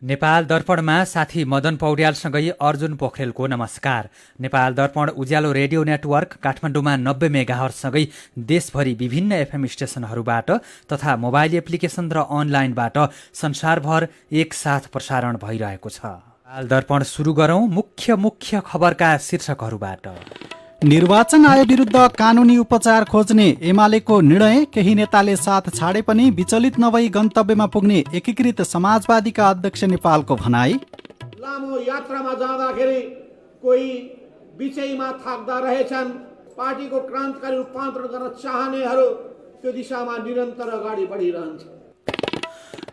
नेपाल दर्पणमा साथी मदन पौड्यालसँगै अर्जुन पोखरेलको नमस्कार। नेपाल दर्पण उज्यालो रेडियो नेटवर्क काठमाडौँमा 90 मेगाहर्जसँगै देशभरि विभिन्न एफएम स्टेशनहरूबाट तथा मोबाइल एप्लिकेसन र अनलाइनबाट संसारभर एकसाथ प्रसारण भइरहेको छ। नेपाल दर्पण सुरु गरौं मुख्य खबरका शीर्षकहरूबाट। निर्वाचन आयोग विरुद्ध कानुनी उपचार खोज्ने एमालेको निर्णय, केही नेताले साथ छाडे पनि विचलित नभई गन्तव्यमा पुग्ने एकीकृत समाजवादीका अध्यक्ष नेपालको भनाई। लामो यात्रामा जाँदाखेरि कोही बिचैमा थाक्दा रहेछन्। पार्टीको क्रान्तिकारी रूपान्तरण गर्न चाहनेहरू त्यो दिशामा निरन्तर अगाडि बढिरहन्छ।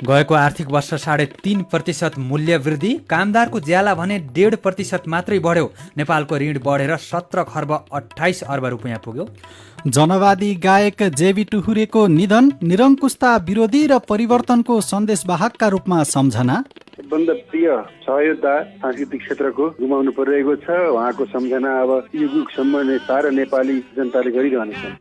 गएको आर्थिक वर्ष 3.5% मूल्य वृद्धि, कामदारको ज्याला भने 1.5% मात्रै बढ्यो। नेपालको ऋण बढेर 17 खर्ब 28 अर्ब रुपियाँ पुग्यो। जनवादी गायक जेबी टुहुरेको निधन, निरङ्कुशता विरोधी र परिवर्तनको सन्देशवाहकका रूपमा सम्झना। सबभन्दा प्रिय सहयोद्धा सांस्कृतिक क्षेत्रको गुमाउनु परिरहेको छ। उहाँको सम्झना अब युगसम्म सारा नेपाली जनताले गरिरहनेछन्।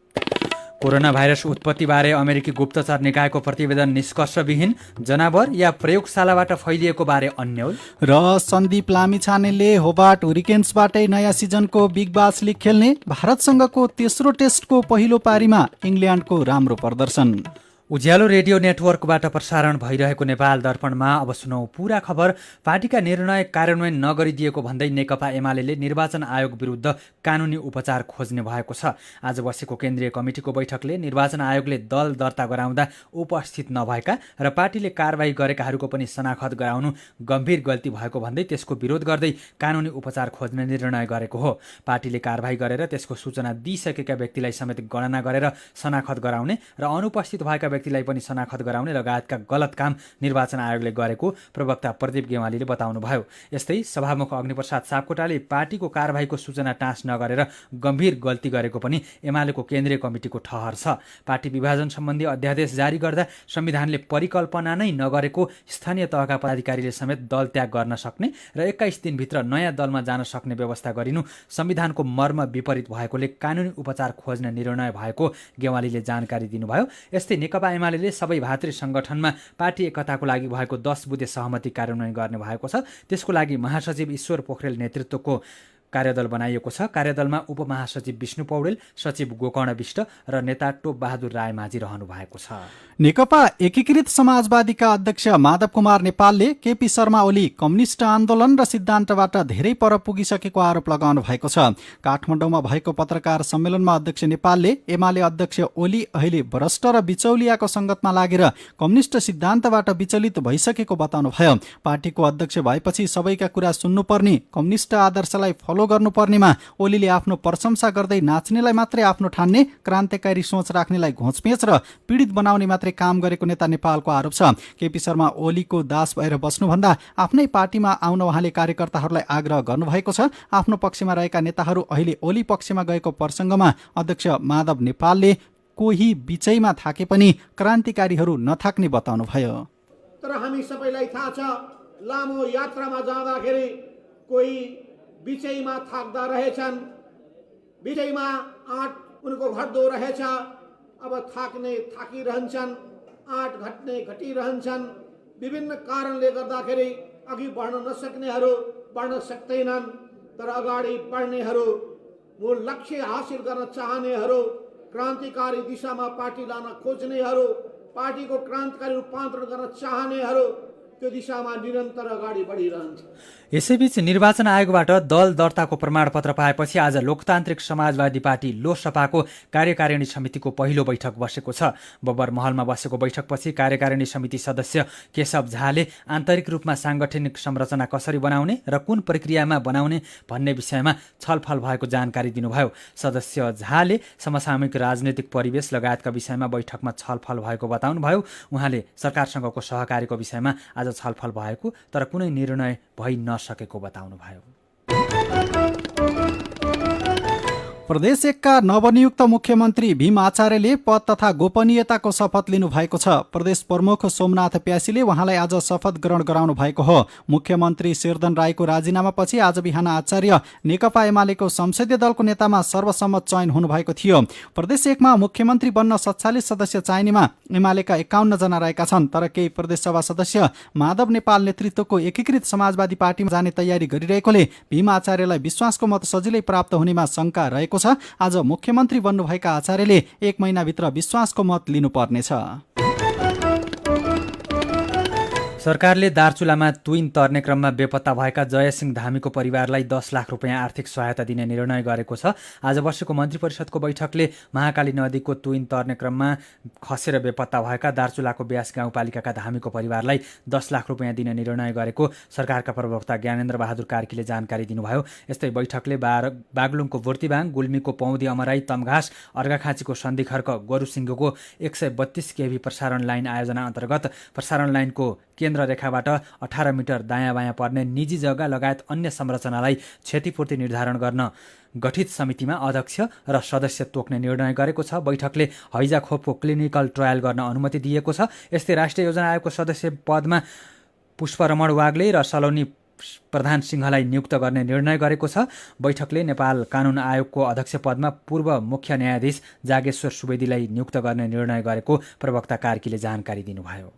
कोरोना भाइरस उत्पत्तिबारे अमेरिकी गुप्तचर निकायको प्रतिवेदन निष्कर्षविहीन, जनावर या प्रयोगशालाबाट फैलिएको बारे अन्यल। र सन्दीप लामिछानेले होबार्ट हुरिकेन्सबाटै नयाँ सिजनको बिग बास लिग खेल्ने, भारतसँगको तेस्रो टेस्टको पहिलो पारीमा इङ्ल्यान्डको राम्रो प्रदर्शन। उज्यालो रेडियो नेटवर्कबाट प्रसारण भइरहेको नेपाल दर्पणमा अब सुनौ पूरा खबर। पार्टीका निर्णय कार्यान्वयन नगरिदिएको भन्दै नेकपा एमाले निर्वाचन आयोग विरुद्ध कानुनी उपचार खोज्ने भएको छ। आज बसेको केन्द्रीय कमिटिको बैठकले निर्वाचन आयोगले दल दर्ता गराउँदा उपस्थित नभएका र पार्टीले कारबाही गरेकाहरूको पनि शनाखत गराउनु गम्भीर गल्ती भएको भन्दै त्यसको विरोध गर्दै कानुनी उपचार खोज्ने निर्णय गरेको हो। पार्टीले कारबाही गरेर त्यसको सूचना दिइसकेका व्यक्तिलाई समेत गणना गरेर शनाखत गराउने र अनुपस्थित भएका व्यक्तिलाई पनि शनाखत गराउने लगायतका गलत काम निर्वाचन आयोगले गरेको प्रवक्ता प्रदीप गेवालीले बताउनुभयो। यस्तै सभामुख अग्निप्रसाद सापकोटाले पार्टीको कारबाहीको सूचना टाँस नगरेर गम्भीर गल्ती गरेको पनि एमालेको केन्द्रीय कमिटिको ठहर छ। पार्टी विभाजन सम्बन्धी अध्यादेश जारी गर्दा संविधानले परिकल्पना नै नगरेको स्थानीय तहका पदाधिकारीले समेत दल त्याग गर्न सक्ने र 21 दिनभित्र नयाँ दलमा जान सक्ने व्यवस्था गरिनु संविधानको मर्म विपरीत भएकोले कानुनी उपचार खोज्ने निर्णय भएको गेवालीले जानकारी दिनुभयो। यस्तै नेकपा एमाले सबै भातृ संगठनमा पार्टी एकताको लागि भएको 10 बुँदे सहमति कार्यान्वयन गर्ने भएको छ। त्यसको लागि महासचिव ईश्वर पोखरेल नेतृत्वको कार्यदल बनाइएको छ। कार्यदलमा उपमहासचिव विष्णु पौडेल, सचिव गोकर्ण विष्ट र नेता टोप बहादुर राय माझी रहनु भएको छ। नेकपा एकीकृत समाजवादीका अध्यक्ष माधव कुमार नेपालले केपी शर्मा ओली कम्युनिस्ट आन्दोलन र सिद्धान्तबाट धेरै पर पुगिसकेको आरोप लगाउनु भएको छ। काठमाडौँमा भएको पत्रकार सम्मेलनमा अध्यक्ष नेपालले एमाले अध्यक्ष ओली अहिले भ्रष्ट र बिचौलियाको संगतमा लागेर कम्युनिस्ट सिद्धान्तबाट विचलित भइसकेको बताउनुभयो। पार्टीको अध्यक्ष भएपछि सबैका कुरा सुन्नुपर्ने, कम्युनिस्ट आदर्शलाई फलो गर्नुपर्नेमा ओलीले आफ्नो प्रशंसा गर्दै नाच्नेलाई मात्रै आफ्नो ठान्ने, क्रान्तिकारी सोच राख्नेलाई घोचपेच र पीडित बनाउने मात्रै काम गरेको नेता नेपालको आरोप छ। केपी शर्मा ओलीको दास भएर बस्नुभन्दा आफ्नै पार्टीमा आउन उहाँले कार्यकर्ताहरूलाई आग्रह गर्नुभएको छ। आफ्नो पक्षमा रहेका नेताहरू अहिले ओली पक्षमा गएको प्रसङ्गमा अध्यक्ष माधव नेपालले कोही बिचैमा थाके पनि क्रान्तिकारीहरू नथाक्ने बताउनुभयो। तर हामी सबैलाई थाहा छ, लामो यात्रामा जाँदाखेरि कोही बिचैमा थाक्दा रहेछन्। बिचैमा आँट उनको घट्दो रहेछ। अब थाकिरहन्छन्, आँट घटिरहन्छन्। विभिन्न कारणले गर्दाखेरि अघि बढ्न नसक्नेहरू बढ्न सक्दैनन्। तर अगाडि बढ्नेहरू, मूल लक्ष्य हासिल गर्न चाहनेहरू, क्रान्तिकारी दिशामा पार्टी लान खोज्नेहरू, पार्टीको क्रान्तिकारी रूपान्तरण गर्न चाहनेहरू त्यो दिशामा निरन्तर अगाडि बढिरहन्छ। यसैबीच निर्वाचन आयोगबाट दल दर्ताको प्रमाणपत्र पाएपछि आज लोकतान्त्रिक समाजवादी पार्टी लोकसभाको कार्यकारिणी समितिको पहिलो बैठक बसेको छ। बब्बर महलमा बसेको बैठकपछि कार्यकारिणी समिति सदस्य केशव झाले आन्तरिक रूपमा सांगठनिक संरचना कसरी बनाउने र कुन प्रक्रियामा बनाउने भन्ने विषयमा छलफल भएको जानकारी दिनुभयो। सदस्य झाले समसामयिक राजनैतिक परिवेश लगायतका विषयमा बैठकमा छलफल भएको बताउनुभयो। उहाँले सरकारसँगको सहकारीको विषयमा आज छलफल भएको तर कुनै निर्णय भइ नसकेको बताउनुभयो। प्रदेश 1 का नवनियुक्त मुख्यमन्त्री भीम आचार्यले पद तथा गोपनीयताको शपथ लिनु भएको छ। प्रदेश प्रमुख सोमनाथ प्यासीले उहाँलाई आज शपथ ग्रहण गराउनु भएको हो। मुख्यमन्त्री शेरधन राईको राजीनामापछि आज बिहान आचार्य नेकपा एमालेको संसदीय दलको नेतामा सर्वसम्मत चयन हुनुभएको थियो। प्रदेश 1 मा मुख्यमन्त्री बन्न 47 सदस्य चाहिनेमा एमालेका 51 जना रहेका छन्। तर केही प्रदेशसभा सदस्य माधव नेपाल नेतृत्वको एकीकृत समाजवादी पार्टीमा जाने तयारी गरिरहेकोले भीम आचार्यलाई विश्वासको मत सजिलै प्राप्त हुनेमा शंका रहेको छ। आज मुख्यमन्त्री बन्नुभएका आचार्यले 1 महिनाभित्र विश्वासको मत लिनुपर्नेछ। सरकारले दार्चुलामा तुइन तर्ने क्रममा बेपत्ता भएका जयसिंह धामीको परिवारलाई 10 लाख रुपियाँ आर्थिक सहायता दिने निर्णय गरेको छ। आज बसेको मन्त्री परिषदको बैठकले महाकाली नदीको तुइन तर्ने क्रममा खसेर बेपत्ता भएका दार्चुलाको ब्यास गाउँपालिकाका धामीको परिवारलाई 10 लाख रुपियाँ दिने निर्णय गरेको सरकारका प्रवक्ता ज्ञानेन्द्र बहादुर कार्कीले जानकारी दिनुभयो। यस्तै बैठकले बागलुङको बुर्तिबाङ, गुल्मीको पौदी अमराई, तमघास, अर्घाखाँचीको सन्धिखर्क, गोरुसिङ्गोको 132 केभी प्रसारण लाइन आयोजना अन्तर्गत प्रसारण लाइनको केन्द्र रेखाबाट 18 मिटर दायाँ बायाँ पर्ने निजी जग्गा लगायत अन्य संरचनालाई क्षतिपूर्ति निर्धारण गर्न गठित समितिमा अध्यक्ष र सदस्य तोक्ने निर्णय गरेको छ। बैठकले हैजा खोपको क्लिनिकल ट्रायल गर्न अनुमति दिएको छ। यस्तै राष्ट्रिय योजना आयोगको सदस्य पदमा पुष्परमण वाग्ले र सलोनी प्रधान सिंहलाई नियुक्त गर्ने निर्णय गरेको छ। बैठकले नेपाल कानुन आयोगको अध्यक्ष पदमा पूर्व मुख्य न्यायाधीश जागेश्वर सुवेदीलाई नियुक्त गर्ने निर्णय गरेको प्रवक्ता कार्कीले जानकारी दिनुभयो।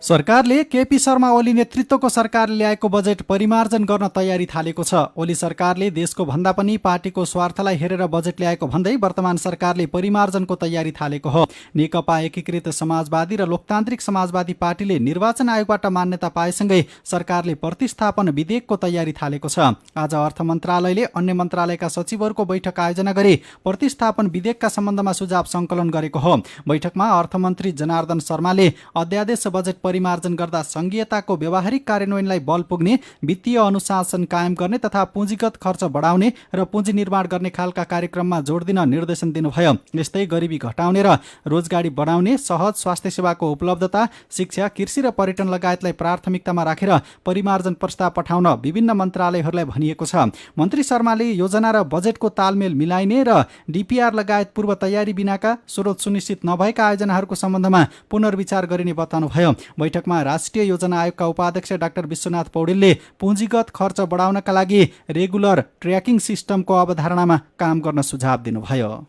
सरकारले केपी शर्मा ओली नेतृत्वको सरकारले ल्याएको बजेट परिमार्जन गर्न तयारी थालेको छ। ओली सरकारले देशको भन्दा पनि पार्टीको स्वार्थलाई हेरेर बजेट ल्याएको भन्दै वर्तमान सरकारले परिमार्जनको तयारी थालेको हो। नेकपा एकीकृत समाजवादी र लोकतान्त्रिक समाजवादी पार्टीले निर्वाचन आयोगबाट मान्यता पाएसँगै सरकारले प्रतिस्थापन विधेयकको तयारी थालेको छ। आज अर्थ मन्त्रालयले अन्य मन्त्रालयका सचिवहरूको बैठक आयोजना गरी प्रतिस्थापन विधेयकका सम्बन्धमा सुझाव सङ्कलन गरेको हो। बैठकमा अर्थमन्त्री जनार्दन शर्माले अध्यादेश बजेट परिमार्जन गर्दा संघीयताको व्यावहारिक कार्यान्वयनलाई बल पुग्ने, वित्तीय अनुशासन कायम गर्ने तथा पुँजीगत खर्च बढाउने र पुँजी निर्माण गर्ने खालका कार्यक्रममा जोड दिन निर्देशन दिनुभयो। यस्तै गरिबी घटाउने र रोजगारी बढाउने, सहज स्वास्थ्य सेवाको उपलब्धता, शिक्षा, कृषि र पर्यटन लगायतलाई प्राथमिकतामा राखेर परिमार्जन प्रस्ताव पठाउन विभिन्न मन्त्रालयहरूलाई भनिएको छ। मन्त्री शर्माले योजना र बजेटको तालमेल मिलाइने र डीपीआर लगायत पूर्व तयारी बिनाका स्रोत सुनिश्चित नभएका आयोजनाहरूको सम्बन्धमा पुनर्विचार गरिने बताउनुभयो। बैठकमा राष्ट्रिय योजना आयोगका उपाध्यक्ष डाक्टर विश्वनाथ पौडेलले पुँजीगत खर्च बढाउनका लागि रेगुलर ट्र्याकिङ सिस्टमको अवधारणामा काम गर्न सुझाव दिनुभयो।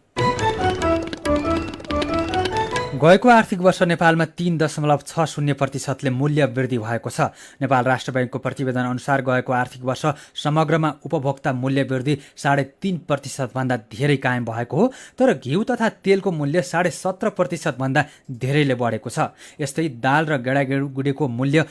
गएको आर्थिक वर्ष नेपालमा 3.60% मूल्य वृद्धि भएको छ। नेपाल राष्ट्र बैंकको प्रतिवेदन अनुसार गएको आर्थिक वर्ष समग्रमा उपभोक्ता मूल्य वृद्धि 3.5% भन्दा धेरै कायम भएको हो। तर घिउ तथा तेलको मूल्य 17.5% भन्दा धेरैले बढेको छ। यस्तै दाल र गेडागुडीको मूल्य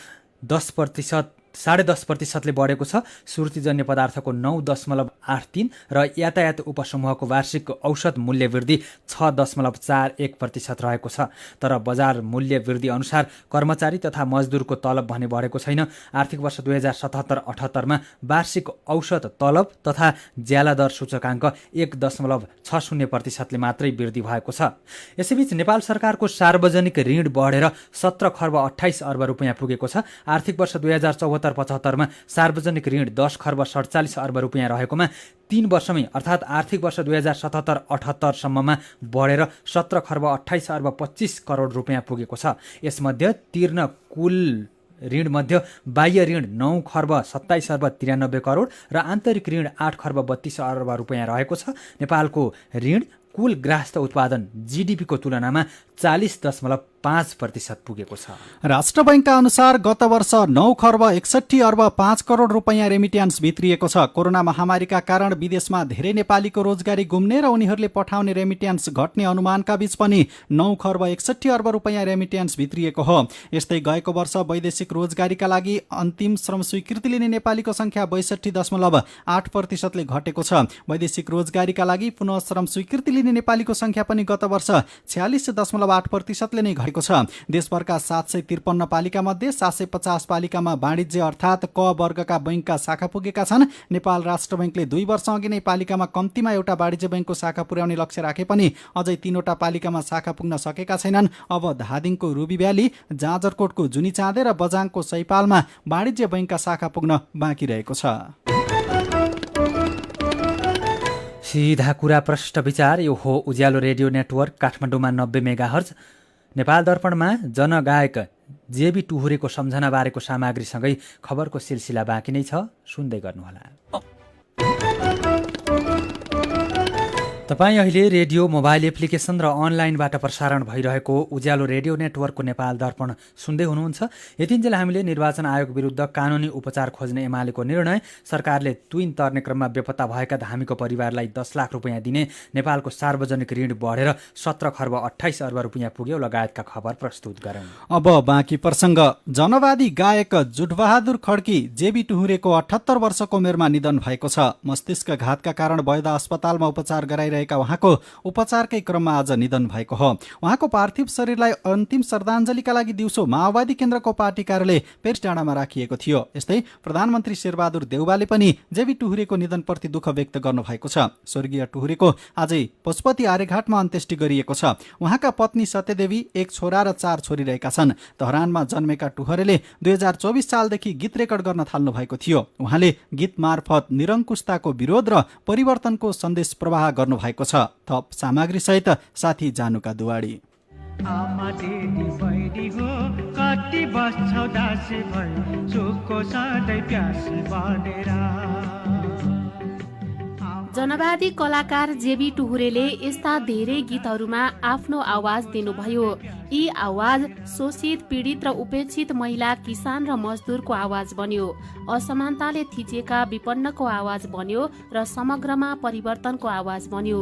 10.5% बढेको छ। सुर्तीजन्य पदार्थको 9.83 र यातायात उपसमूहको वार्षिक औसत मूल्य वृद्धि 6.41% रहेको छ। तर बजार मूल्य वृद्धि अनुसार कर्मचारी तथा मजदुरको तलब भने बढेको छैन। आर्थिक वर्ष 2077-78 मा वार्षिक औसत तलब तथा ज्याला दर सूचकाङ्क 1.60% मात्रै वृद्धि भएको छ। यसैबीच नेपाल सरकारको सार्वजनिक ऋण बढेर 17 खर्ब 28 अर्ब रुपियाँ पुगेको छ। आर्थिक वर्ष 2074-75 मा सार्वजनिक ऋण 10 खर्ब 47 अर्ब रुपियाँ रहेकोमा 3 वर्षमै अर्थात् आर्थिक वर्ष 2077-78 सम्ममा बढेर 17 खर्ब 28 अर्ब 25 करोड रुपियाँ पुगेको छ। यसमध्ये तिर्न कुल ऋण मध्ये बाह्य ऋण 9 खर्ब 27 अर्ब 93 करोड र आन्तरिक ऋण 8 खर्ब 32 अर्ब रुपियाँ रहेको छ। नेपालको ऋण कुल गृहस्थ उत्पादन जीडीपी को तुलनामा 40.5% पुगेको छ। राष्ट्र बैंकका अनुसार गत वर्ष 9 खर्ब 61 अर्ब 5 करोड रुपैयाँ रेमिट्यान्स भित्रिएको छ। कोरोना महामारीका कारण विदेशमा धेरै नेपालीको रोजगारी गुम्ने र उनीहरूले पठाउने रेमिट्यान्स घट्ने अनुमानका बीच पनि 9 खर्ब 61 अर्ब रुपैयाँ रेमिट्यान्स भित्रिएको हो। यस्तै गएको वर्ष वैदेशिक रोजगारीका लागि अन्तिम श्रम स्वीकृति लिने नेपालीको संख्या 62.8% ले घटेको छ। वैदेशिक रोजगारीका लागि पुनः श्रम स्वीकृति लिने नेपालीको संख्या पनि गत वर्ष 46.8% ले नै घटेको छ। देशभरका 753 पालिका मध्ये 750 पालिकामा वाणिज्य अर्थात् क वर्गका बैंकका शाखा पुगेका छन्। नेपाल राष्ट्र बैंकले 2 वर्ष अघि नै पालिकामा कम्तीमा एउटा वाणिज्य बैंकको शाखा पुर्याउने लक्ष्य राखे पनि अझै 3वटा पालिकामा शाखा पुग्न सकेका छैनन्। अब धादिङको रुबी भ्याली, जाजरकोटको जुनीचाँदे र बझाङको सैपालमा वाणिज्य बैंकका शाखा पुग्न बाँकी रहेको छ। सीधा कुरा प्रष्ट विचार यो हो उज्यालो रेडियो नेटवर्क काठमाडौँमा 90 मेगाहर्ज। नेपाल दर्पणमा जनगायक जेबी टुहुरेको सम्झनाबारेको सामग्रीसँगै खबरको सिलसिला बाँकी नै छ, सुन्दै गर्नुहोला। तपाईँ अहिले रेडियो मोबाइल एप्लिकेसन र अनलाइनबाट प्रसारण भइरहेको उज्यालो रेडियो नेटवर्कको नेपाल दर्पण सुन्दै हुनुहुन्छ। यतिन्जेल हामीले निर्वाचन आयोग विरुद्ध कानुनी उपचार खोज्ने एमालेको निर्णय, सरकारले तुइन तर्ने क्रममा बेपत्ता भएका धामीको परिवारलाई 10 लाख रुपियाँ दिने, नेपालको सार्वजनिक ऋण बढेर 17 खर्ब 28 अर्ब रुपियाँ पुग्यो लगायतका खबर प्रस्तुत गरौँ। अब बाँकी प्रसङ्ग। जनवादी गायक जुटबहादुर खड्की जेबी टुहुरेको 78 वर्षको उमेरमा निधन भएको छ। मस्तिष्क घातका कारण वैद्य अस्पतालमा उपचार गराइरहेका उहाँको उपचारकै क्रममा आज निधन भएको हो। उहाँको पार्थिव शरीरलाई अन्तिम श्रद्धाञ्जलीका लागि दिउँसो माओवादी केन्द्रको पार्टी कार्यालय पेरिसडाँडामा राखिएको थियो। यस्तै प्रधानमन्त्री शेरबहादुर देउवाले पनि जेबी टुहुरेको निधनप्रति दुःख व्यक्त गर्नुभएको छ। स्वर्गीय टुहुरेको आजै पशुपति आर्यघाटमा अन्त्येष्टि गरिएको छ। उहाँका पत्नी सत्यदेवी, एक छोरा र 4 छोरी रहेका छन्। धरानमा जन्मेका टुहुरेले 2024 सालदेखि गीत रेकर्ड गर्न थाल्नु भएको थियो। उहाँले गीत मार्फत निरङ्कुशताको विरोध र परिवर्तनको सन्देश प्रवाह गर्नु भएको छ। थप सामग्री सहित साथी जानुका दुवाडी। आमा दिदी बहिनी हो कति बस्छौ दासी भई सुखको सधैँ प्यासी बनेर। जनवादी कलाकार जेबी टुहुरेले यस्ता धेरै गीतहरूमा आफ्नो आवाज दिनुभयो। यी आवाज शोषित, पीडित र उपेक्षित महिला, किसान र मजदुरको आवाज बन्यो। असमानताले थिचिएका विपन्नको आवाज बन्यो र समग्रमा परिवर्तनको आवाज बन्यो।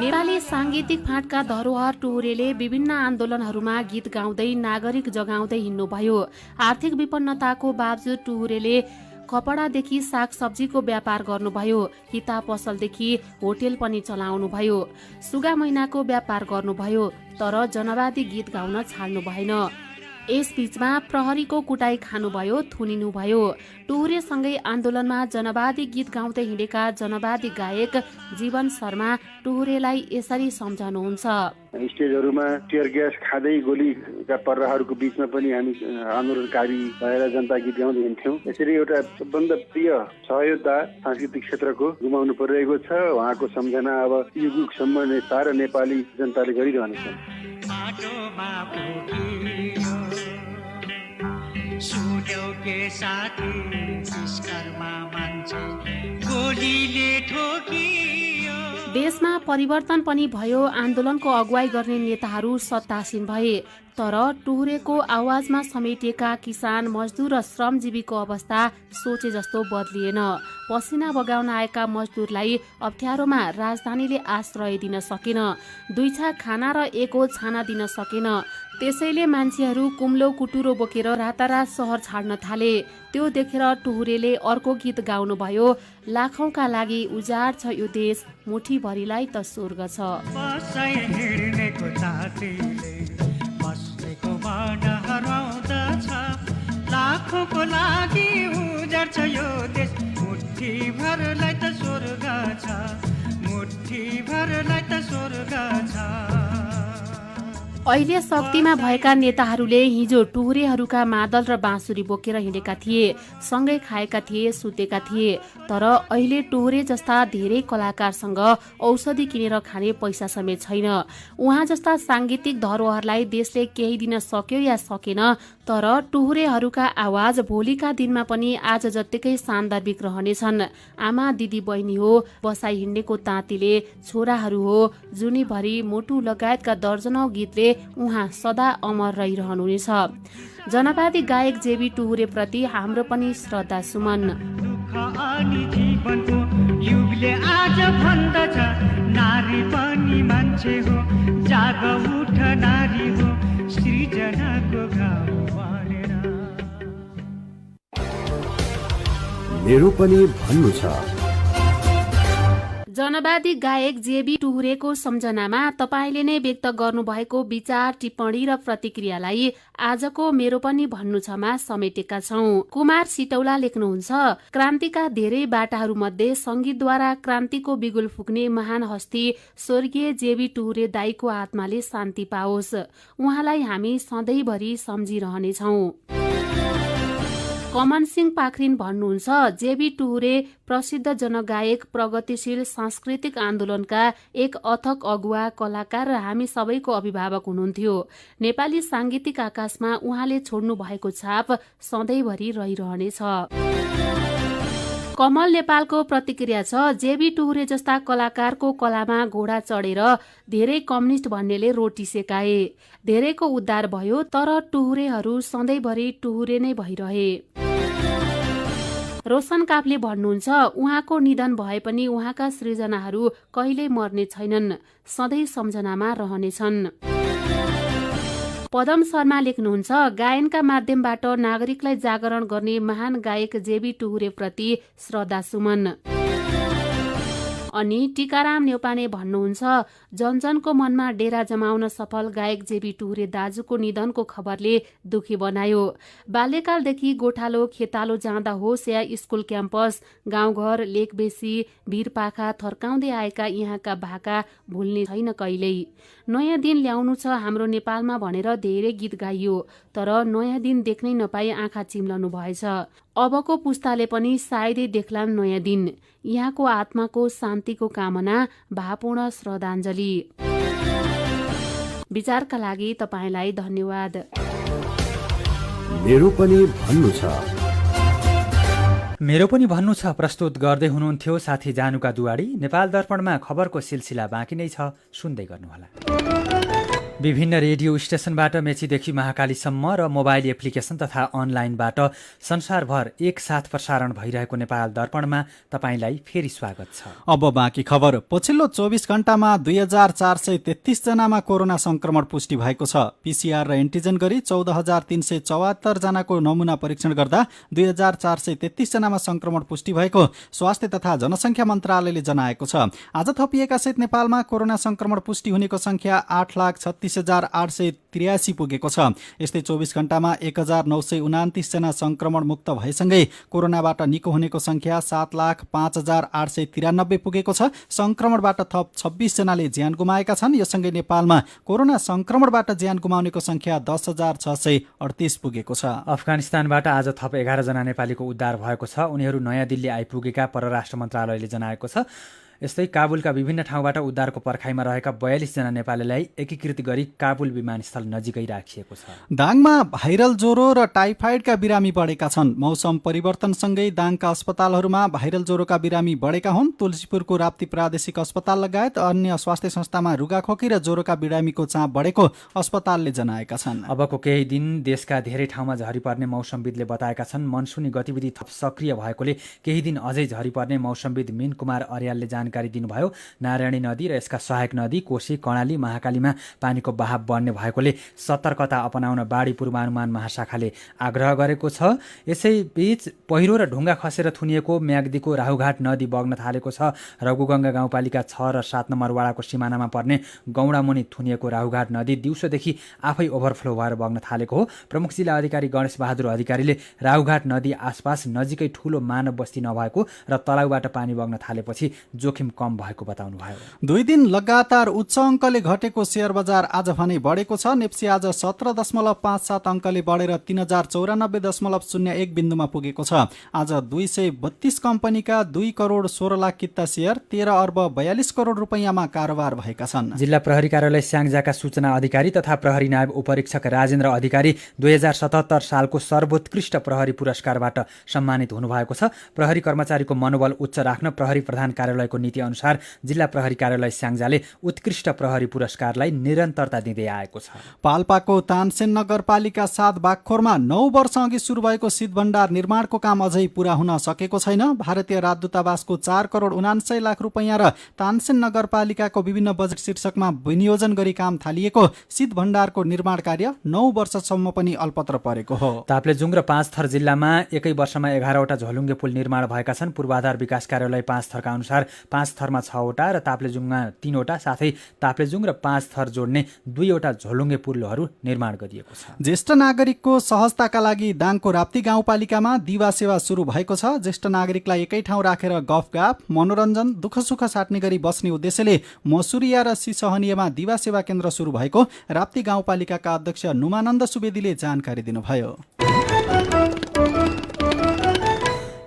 नेपाली साङ्गीतिक फाँटका धरोहर टुहुरेले विभिन्न आन्दोलनहरूमा गीत गाउँदै नागरिक जगाउँदै हिँड्नुभयो। आर्थिक विपन्नताको बावजुद टुहुरेले कपडादेखि सागसब्जीको व्यापार गर्नुभयो। किताब पसलदेखि होटेल पनि चलाउनुभयो। सुगा मैनाको व्यापार गर्नुभयो, तर जनवादी गीत गाउन छाड्नु भएन। यस बीचमा प्रहरीको कुटाई खानुभयो, थुनिनुभयो। टुहुरेसँगै आन्दोलनमा जनवादी गीत गाउँदै हिँडेका जनवादी गायक जीवन शर्मा टुहुरेलाई यसरी सम्झाउनुहुन्छ। स्टेजहरूमा टियर ग्यास खाँदै गोलीका पर्राहरूको बीचमा पनि हामी आन्दोलनकारी भएर जनता गीत गाउँदै हिँड्थ्यौँ। यसरी एउटा सबभन्दा प्रिय सहयोद्धा सांस्कृतिक क्षेत्रको गुमाउनु परिरहेको छ। उहाँको सम्झना अब युगसम्म सारा नेपाली जनताले गरिरहनेछन्। सुन्यौ के साथी विश्वकर्मा मान्छे गोलीले ठोकियो। देशमा परिवर्तन पनि भयो। आन्दोलनको अगुवाई गर्ने नेताहरू सत्तासीन भए, तर टुहुरेको आवाजमा समेटिएका किसान, मजदुर र श्रमजीवीको अवस्था सोचे जस्तो बदलिएन। पसिना बगाउन आएका मजदुरलाई अप्ठ्यारोमा राजधानीले आश्रय दिन सकेन। 2 छा खाना र 1 छाना दिन सकेन। त्यसैले मान्छेहरू कुम्लो कुटुरो बोकेर रातारात सहर छाड्न थाले। त्यो देखेर टुहुरेले अर्को गीत गाउनुभयो। लाखौंका लागि उजाड छ यो देश, मुठीभरिलाई त स्वर्ग छ। लाखौंको लागि उजाड छ यो देश, मुठीभरलाई त स्वर्ग छ, मुठीभरलाई त स्वर्ग छ। अहिले शक्तिमा भएका नेताहरूले हिजो टुहुरेहरूका मादल र बाँसुरी बोकेर हिँडेका थिए, सँगै खाएका थिए, सुतेका थिए। तर अहिले टुहुरे जस्ता धेरै कलाकारसँग औषधि किनेर खाने पैसा समेत छैन। उहाँ जस्ता साङ्गीतिक धरोहरलाई देशले केही दिन सक्यो या सकेन, तर टुहुरेहरूका आवाज भोलिका दिनमा पनि आज जत्तिकै सान्दर्भिक रहनेछन्। आमा दिदी बहिनी हो, बसाई हिँडेको ताँतीले, छोराहरू हो, जुनीभरि मुटु लगायतका दर्जनौं गीतले उहाँ सदा अमर रहिरहनुहुनेछ। जनवादी गायक जेबी टुहुरे प्रति हाम्रो पनि श्रद्धा सुमन। जीवनको युगले आज भन्दछ नारी पनि मान्छे हो, जाग उठ नारी हो, सृजनाको घाउ बनेर। मेरो पनि भन्नु छ। जनवादी गायक जेबी टुहुरेको सम्झनामा तपाईँले नै व्यक्त गर्नुभएको विचार, टिप्पणी र प्रतिक्रियालाई आजको मेरो पनि भन्नु छमा समेटेका छौं। कुमार सिटौला लेख्नुहुन्छ, क्रान्तिका धेरै बाटाहरू मध्ये संगीतद्वारा क्रान्तिको बिगुल फुक्ने महान हस्ती स्वर्गीय जेबी टुहुरे दाईको आत्माले शान्ति पाओस्। उहाँलाई हामी सधैँभरि सम्झिरहनेछौं। कमन सिंह पाखरिन भन्नुहुन्छ, जेबी टुहुरे प्रसिद्ध जनगायक, प्रगतिशील सांस्कृतिक आन्दोलनका एक अथक अगुवा, कलाकार र हामी सबैको अभिभावक हुनुहुन्थ्यो। नेपाली सांगीतिक आकाशमा उहाँले छोड्नु भएको छाप सधैँभरि रहिरहनेछ। कमल नेपालको प्रतिक्रिया छ, जेबी टुहुरे जस्ता कलाकारको कलामा घोडा चढेर धेरै कम्युनिस्ट भन्नेले रोटी सेकाए। धेरैको उद्धार भयो, तर टुहुरेहरू सधैँभरि टुहुरे नै भइरहे। रोशन काफले भन्नुहुन्छ, उहाँको निधन भए पनि उहाँका सृजनाहरू कहिल्यै मर्ने छैनन्, सधैँ सम्झनामा रहनेछन्। पदम शर्मा लेख्नुहुन्छ, गायनका माध्यमबाट नागरिकलाई जागरण गर्ने महान गायक जेबी टुहुरे प्रति श्रद्धासुमन। अनि टीकाराम नेउपाने भन्नुहुन्छ, जनजनको मनमा डेरा जमाउन सफल गायक जेबी टुहुरे दाजुको निधनको खबरले दुखी बनायो। बाल्यकालदेखि गोठालो खेतालो जाँदा होस् या स्कुल क्याम्पस, गाउँघर, लेकबेसी, भिरपाखा थर्काउँदै आएका यहाँका भाका भुल्ने छैन कहिल्यै। नयाँ दिन ल्याउनु छ हाम्रो नेपालमा भनेर धेरै गीत गाइयो, तर नयाँ दिन देख्नै नपाई आँखा चिम्लनु भएछ। अबको पुस्ताले पनि सायदै देख्लान् नयाँ दिन। यहाँको आत्माको शान्तिको कामना, भावपूर्ण श्रद्धाञ्जली। विचारका लागि तपाईलाई धन्यवाद। मेरो पनि भन्नु छ। मेरो पनि भन्नु छ प्रस्तुत गर्दै हुनुहुन्थ्यो साथी जानुका दुवाडी। नेपाल दर्पणमा खबरको सिलसिला बाँकी नै छ, सुन्दै गर्नुहोला। विभिन्न रेडियो स्टेशनबाट मेचीदेखि महाकालीसम्म र मोबाइल एप्लिकेसन तथा अनलाइनबाट संसारभर एकसाथ प्रसारण भइरहेको नेपाल दर्पणमा तपाईलाई फेरि स्वागत छ। अब बाँकी खबर। पछिल्लो 24 घण्टामा 2433 जनामा कोरोना संक्रमण पुष्टि भएको छ। पीसीआर र एन्टिजेन गरी 14374 जनाको नमुना परीक्षण गर्दा 2433 जनामा संक्रमण पुष्टि भएको स्वास्थ्य तथा जनसंख्या मन्त्रालयले जनाएको छ। आज थपिएका सहित नेपालमा कोरोना संक्रमण पुष्टि हुनेको संख्या 8,36,883 पुगेको छ। यस्तै 24 घण्टामा 1929 जना संक्रमण मुक्त भएसँगै कोरोनाबाट निको हुनेको संख्या 7,05,893 पुगेको छ। संक्रमणबाट थप 26 जनाले ज्यान गुमाएका छन्। यससँगै नेपालमा कोरोना संक्रमणबाट ज्यान गुमाउनेको संख्या 10,638 पुगेको छ। अफगानिस्तानबाट आज थप 11 जना नेपालीको उद्धार भएको छ। उनीहरू नयाँ दिल्ली आइपुगेका परराष्ट्र मन्त्रालयले जनाएको छ। यस्तै काबुलका विभिन्न ठाउँबाट उद्धारको पर्खाइमा रहेका 42 जना नेपालीलाई एकीकृत गरी काबुल विमानस्थल नजिकै राखिएको छ। दाङमा भाइरल ज्वरो र टाइफाइडका बिरामी बढेका छन्। मौसम परिवर्तनसँगै दाङका अस्पतालहरूमा भाइरल ज्वरोका बिरामी बढेका हुन्। तुलसीपुरको राप्ती प्रादेशिक अस्पताल लगायत अन्य स्वास्थ्य संस्थामा रुगाखोकी र ज्वरोका बिरामीको चाप बढेको अस्पतालले जनाएका छन्। अबको केही दिन देशका धेरै ठाउँमा झरी पर्ने मौसमविदले बताएका छन्। मनसुनी गतिविधि थप सक्रिय भएकोले केही दिन अझै झरी पर्ने मौसमविद मीन कुमार अर्यालले जानकारी दिनुभयो। नारायणी नदी र यसका सहायक नदी कोशी, कर्णाली, महाकालीमा पानीको बहाव बढ्ने भएकोले सतर्कता अपनाउन बाढी पूर्वानुमान महाशाखाले आग्रह गरेको छ। यसैबीच पहिरो र ढुङ्गा खसेर थुनिएको म्याग्दीको राहुघाट नदी बग्न थालेको छ। रघुगङ्गा गाउँपालिका 6 र 7 नम्बर वाडाको सिमानामा पर्ने गौडामुनि थुनिएको राहुघाट नदी दिउँसोदेखि आफै ओभरफ्लो भएर बग्न थालेको हो। प्रमुख जिल्ला अधिकारी गणेश बहादुर अधिकारीले राहुघाट नदी आसपास नजिकै ठूलो मानव बस्ती नभएको र तलाउबाट पानी बग्न थालेपछि जोखिम कम भएको बताउनुभयो। 2 दिन लगातार उच्च अङ्कले घटेको शेयर बजार आज भने बढेको छ। नेप्सी आज 17.57 अङ्कले बढेर 3094.01 बिन्दुमा पुगेको छ। आज 232 कम्पनीका 2 करोड 16 लाख किता शेयर 13 अर्ब 42 करोड रुपैयाँमा कारोबार भएका छन्। जिल्ला प्रहरी कार्यालय स्याङ्जाका सूचना अधिकारी तथा प्रहरी नायब उपरीक्षक राजेन्द्र अधिकारी 2077 सालको सर्वोत्कृष्ट प्रहरी पुरस्कारबाट सम्मानित हुनुभएको छ। प्रहरी कर्मचारीको मनोबल उच्च राख्न प्रहरी प्रधान कार्यालयको नीति अनुसार जिल्ला प्रहरी कार्यालय स्याङ्जाले उत्कृष्ट प्रहरी पुरस्कारलाई निरन्तरता दिँदै आएको छ। पाल्पाको तानसेन नगरपालिका 7 बागखोरमा 9 वर्ष अघि सुरु भएको शीत भण्डार निर्माणको काम अझै पूरा हुन सकेको छैन। भारतीय राजदूतावासको 4 करोड 79 लाख रुपैयाँ र तानसेन नगरपालिकाको विभिन्न बजेट शीर्षकमा विनियोजन गरी काम थालिएको शीत भण्डारको निर्माण कार्य 9 वर्षसम्म पनि अल्पत्र परेको हो। ताप्लेजुङ र पाँचथर जिल्लामा एकै वर्षमा 11वटा झोलुङ्गे पुल निर्माण भएका छन्। पूर्वाधार विकास कार्यालय पाँचथरका अनुसार 5 थरमा 6वटा र ताप्लेजुङमा 3वटा साथै ताप्लेजुङ र 5 थर जोड्ने 2वटा झोलुङ्गे पुलहरू निर्माण गरिएको छ। ज्येष्ठ नागरिकको सहजताका लागि दाङको राप्ती गाउँपालिकामा दिवा सेवा सुरु भएको छ। ज्येष्ठ नागरिकलाई एकै ठाउँ राखेर गफगाफ, मनोरञ्जन, दुःख सुख साट्ने गरी बस्ने उद्देश्यले मसुरिया र सिसहनियामा दिवा सेवा केन्द्र सुरु भएको राप्ती गाउँपालिकाका अध्यक्ष नुमानन्द सुवेदीले जानकारी दिनुभयो।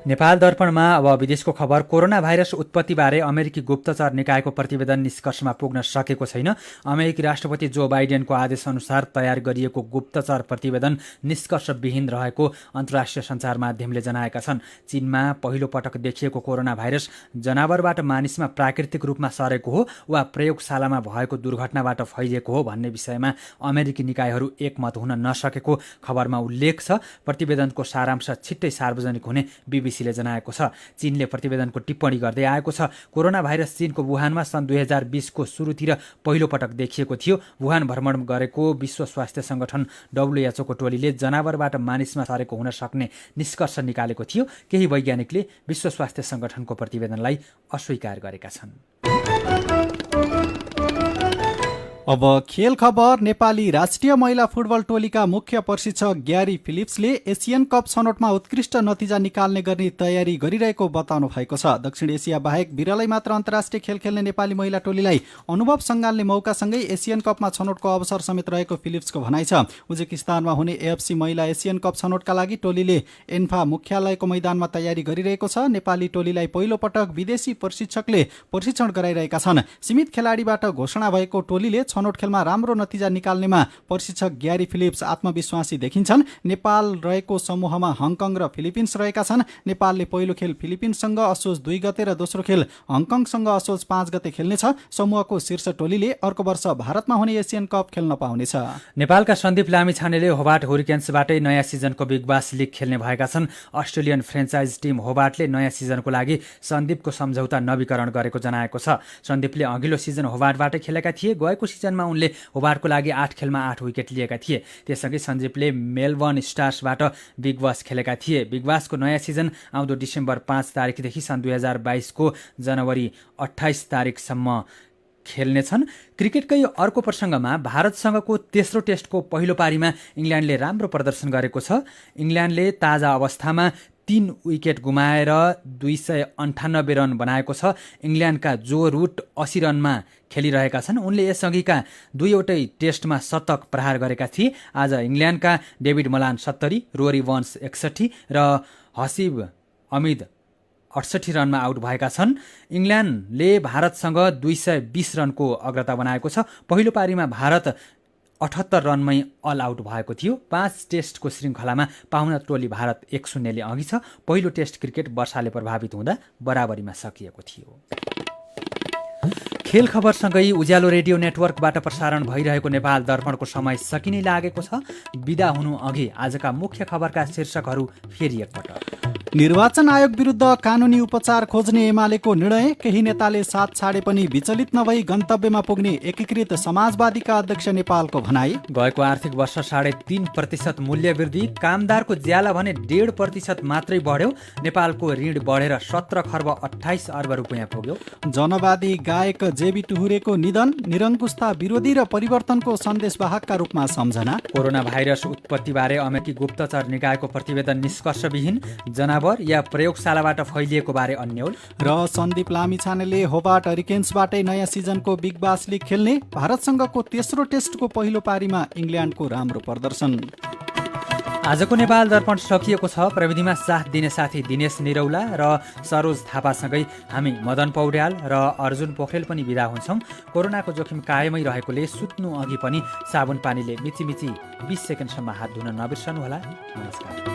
नेपाल दर्पणमा अब विदेशको खबर। कोरोना भाइरस उत्पत्तिबारे अमेरिकी गुप्तचर निकायको प्रतिवेदन निष्कर्षमा पुग्न सकेको छैन। अमेरिकी राष्ट्रपति जो बाइडेनको आदेशअनुसार तयार गरिएको गुप्तचर प्रतिवेदन निष्कर्षविहीन रहेको अन्तर्राष्ट्रिय सञ्चार माध्यमले जनाएका छन्। चीनमा पहिलो पटक देखिएको कोरोना भाइरस जनावरबाट मानिसमा प्राकृतिक रूपमा सरेको हो वा प्रयोगशालामा भएको दुर्घटनाबाट फैलिएको हो भन्ने विषयमा अमेरिकी निकायहरू एकमत हुन नसकेको खबरमा उल्लेख छ। प्रतिवेदनको सारांश छिट्टै सार्वजनिक हुने बीबीसीले जनाएको छ। चीनले प्रतिवेदनको टिप्पणी गर्दै आएको छ, कोरोना भाइरस चीनको वुहानमा सन् 2020 को सुरुतिर पहिलो पटक देखिएको थियो। वुहान भ्रमण गरेको विश्व स्वास्थ्य संगठन WHO को टोलीले जनावरबाट मानिसमा सरेको हुन सक्ने निष्कर्ष निकालेको थियो। केही वैज्ञानिकले विश्व स्वास्थ्य संगठनको प्रतिवेदनलाई अस्वीकार गरेका छन्। अब खेल खबर। नेपाली राष्ट्रिय महिला फुटबल टोलीका मुख्य प्रशिक्षक ग्यारी फिलिप्सले एसियन कप छनौटमा उत्कृष्ट नतिजा निकाल्ने गर्ने तयारी गरिरहेको बताउनु भएको छ। दक्षिण एसिया बाहेक बिरलै मात्र अन्तर्राष्ट्रिय खेल खेल्ने नेपाली महिला टोलीलाई अनुभव सङ्घाल्ने मौकासँगै एसियन कपमा छनौटको अवसर समेत रहेको फिलिप्सको भनाइ छ। उज्बेकिस्तानमा हुने AFC महिला एसियन कप छनौटका लागि टोलीले एन्फा मुख्यालयको मैदानमा तयारी गरिरहेको छ। नेपाली टोलीलाई पहिलो पटक विदेशी प्रशिक्षकले प्रशिक्षण गराइरहेका छन्। सीमित खेलाडीबाट घोषणा भएको टोलीले छनौट खेलमा राम्रो नतिजा निकाल्नेमा प्रशिक्षक ग्यारी फिलिप्स आत्मविश्वासी देखिन्छन्। नेपाल रहेको समूहमा हङकङ र फिलिपिन्स रहेका छन्। नेपालले पहिलो खेल फिलिपिन्ससँग असोज 2 गते र दोस्रो खेल हङकङसँग असोज 5 गते खेल्नेछ। समूहको शीर्ष टोलीले अर्को वर्ष भारतमा हुने एसियन कप खेल्न पाउनेछ। नेपालका सन्दीप लामिछानेले होबार्ट हुरिकेन्सबाटै नयाँ सिजनको बिग बास लिग खेल्ने भएका छन्। अस्ट्रेलियन फ्रेन्चाइज टिम होबार्टले नयाँ सिजनको लागि सन्दीपको सम्झौता नवीकरण गरेको जनाएको छ। सन्दीपले अघिल्लो सिजन होबार्टबाटै खेलेका थिए। गएको सिजनमा उनले होबार्टको लागि 8 खेलमा 8 विकेट लिएका थिए। त्यससँगै सन्दीपले मेलबर्न स्टार्सबाट बिग बास खेलेका थिए। बिग बासको नयाँ सिजन आउँदो डिसेम्बर 5 तारिकदेखि सन् 2022 को जनवरी 28 तारिकसम्म खेल्नेछन्। क्रिकेटकै अर्को प्रसङ्गमा भारतसँगको तेस्रो टेस्टको पहिलो पारीमा इङ्ल्यान्डले राम्रो प्रदर्शन गरेको छ। इङ्ल्यान्डले ताजा अवस्थामा 3 विकेट गुमाएर 298 रन बनाएको छ। इङ्ल्यान्डका जो रूट 80 रनमा खेलिरहेका छन्। उनले यसअघिका 2वटै टेस्टमा शतक प्रहार गरेका थिए। आज इङ्ल्यान्डका डेभिड मलान 70, रोरी वन्स 61 र हसिब अमिद 68 रनमा आउट भएका छन्। इङ्ल्यान्डले भारतसँग 220 रनको अग्रता बनाएको छ। पहिलो पारीमा भारत 78 रनमै अल आउट भएको थियो। 5 टेस्टको श्रृङ्खलामा पाहुना टोली भारत 1-0 ले अघि छ। पहिलो टेस्ट क्रिकेट वर्षाले प्रभावित हुँदा बराबरीमा सकिएको थियो। खेल खबरसँगै उज्यालो रेडियो नेटवर्कबाट प्रसारण भइरहेको नेपाल दर्पणको समय सकिने लागेको छ। बिदा हुनु अघि आजका मुख्य खबरका शीर्षकहरू फेरि एकपटक। निर्वाचन आयोग विरुद्ध कानुनी उपचार खोज्ने एमालेको निर्णय। केही नेताले साथ छाडे पनि विचलित नभई गन्तव्यमा पुग्ने एकीकृत समाजवादीका अध्यक्ष नेपालको भनाई। गएको आर्थिक वर्ष 3.5% मूल्य वृद्धि। कामदारको ज्याला भने 1.5% मात्रै बढ्यो। नेपालको ऋण बढेर 17 खर्ब 28 अर्ब रुपियाँ पुग्यो। जनवादी गायक जेबी टुहुरेको निधन। निरङ्कुशता विरोधी र परिवर्तनको सन्देशवाहकका रूपमा सम्झना। कोरोना भाइरस उत्पत्तिबारे अमेरिकी गुप्तचर निकायको प्रतिवेदन निष्कर्षविहीन। जनावर या प्रयोगशालाबाट फैलिएको बारे अन्यल। र सन्दीप लामिछानेले होबार्ट हरिकेन्सबाटै नयाँ सिजनको बिग बास लिग खेल्ने। भारतसँगको तेस्रो टेस्टको पहिलो पारीमा इङ्ल्यान्डको राम्रो प्रदर्शन। आजको नेपाल दर्पण सकिएको छ। प्रविधिमा साथ दिने साथी दिनेश निरौला र सरोज थापासँगै हामी मदन पौड्याल र अर्जुन पोखरेल पनि बिदा हुन्छौँ। कोरोनाको जोखिम कायमै रहेकोले सुत्नु अघि पनि साबुन पानीले मिची 20 सेकेन्डसम्म हात धुन नबिर्सनुहोला। नमस्कार।